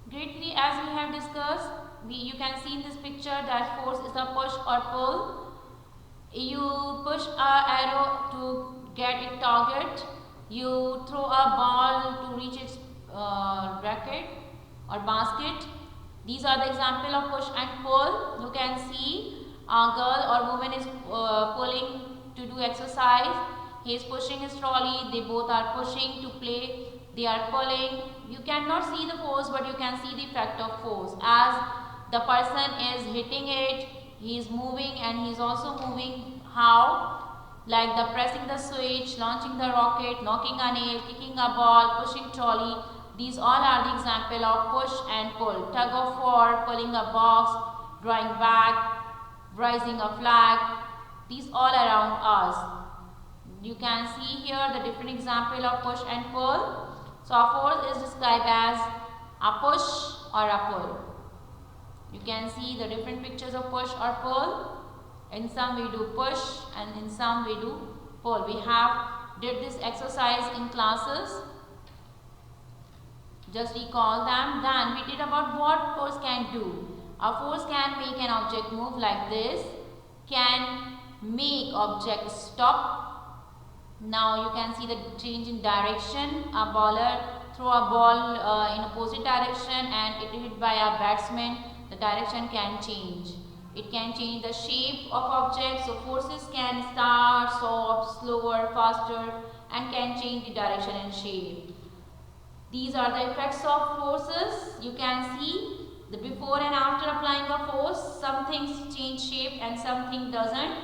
Grade 3, as we have discussed, you can see in this picture that force is a push or pull. You push a arrow to get its target. You throw a ball to reach its racket or basket. These are the example of push and pull. You can see a girl or woman is pulling to do exercise. He is pushing his trolley. They both are pushing to play. They are pulling. You cannot see the force, but you can see the effect of force. As the person is hitting it, he is moving and he is also moving. How? Like the pressing the switch, launching the rocket, knocking a nail, kicking a ball, pushing trolley. These all are the example of push and pull. Tug of war, pulling a box, drawing back, raising a flag. These all around us. You can see here the different example of push and pull. So a force is described as a push or a pull. You can see the different pictures of push or pull. In some we do push and in some we do pull. We have did this exercise in classes. Just recall them. Then we did about what force can do. A force can make an object move like this, can make object stop. Now you can see the change in direction. A bowler throw a ball in opposite direction and it hit by a batsman. The direction can change. It can change the shape of objects. So forces can start, soft, slower, faster and can change the direction and shape. These are the effects of forces. You can see the before and after applying a force. Some things change shape and something doesn't.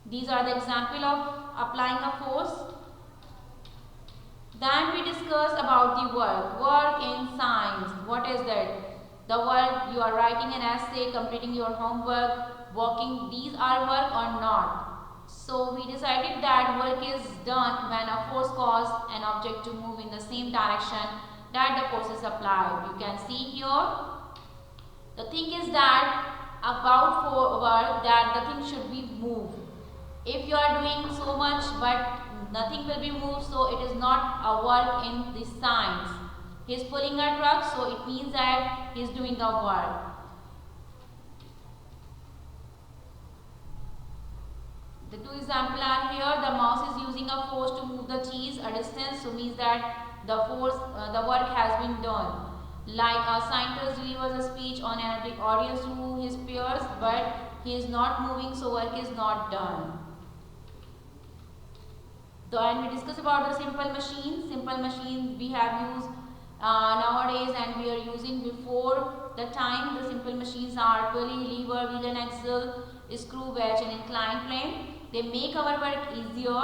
These are the example of applying a force. Then we discuss about the work. Work in science. What is that? The work you are writing an essay, completing your homework, walking. These are work or not? So we decided that work is done when a force causes an object to move in the same direction that the force is applied. You can see here. The thing is that about for work that the thing should be moved. If you are doing so much but nothing will be moved, so it is not a work in the science. He is pulling a truck, so it means that he is doing a work. The two examples are here. The mouse is using a force to move the cheese a distance, so means that the work has been done. Like a scientist delivers a speech on an audience to his peers, but he is not moving, so work is not done. And we discuss about the simple machines. Simple machines we have used nowadays and we are using before the time. The simple machines are pulley, lever, wheel and axle, screw, wedge and inclined plane. They make our work easier.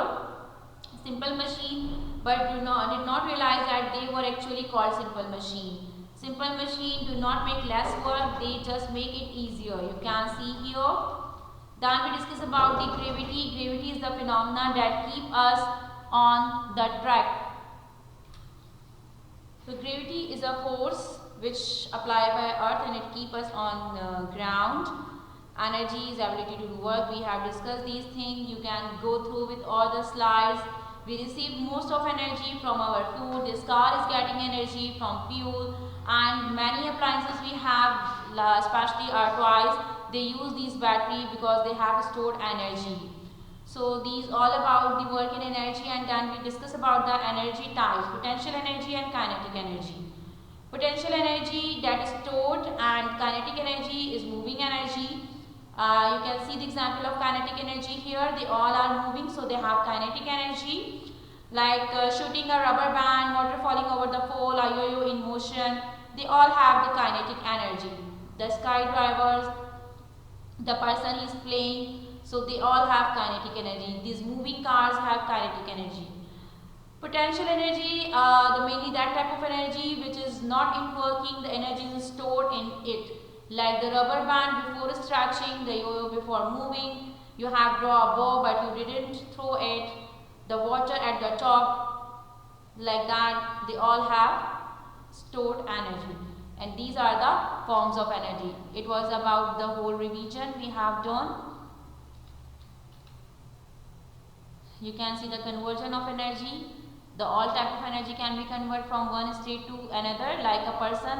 Simple machine, but did not realize that they were actually called simple machine. Simple machine do not make less work, they just make it easier. You can see here. Then we discuss about the gravity. Gravity is the phenomena that keep us on the track. So gravity is a force which applied by earth and it keep us on ground. Energy is ability to do work. We have discussed these things. You can go through with all the slides. We receive most of energy from our food. This car is getting energy from fuel and many appliances we have, especially our toys, they use these battery because they have stored energy. So these all about the work in energy, and then we discuss about the energy types, potential energy and kinetic energy. Potential energy that is stored and kinetic energy is moving energy. You can see the example of kinetic energy here. They all are moving, so they have kinetic energy. Like shooting a rubber band, water falling over the pole, a yo-yo in motion. They all have the kinetic energy. The skydivers, the person is playing, so they all have kinetic energy. These moving cars have kinetic energy. Potential energy, mainly that type of energy which is not in working, the energy is stored in it. Like the rubber band before stretching, the yo-yo before moving. You have draw a bow but you didn't throw it. The water at the top, like that, they all have stored energy. And these are the forms of energy. It was about the whole revision we have done. You can see the conversion of energy. The all type of energy can be converted from one state to another, like a person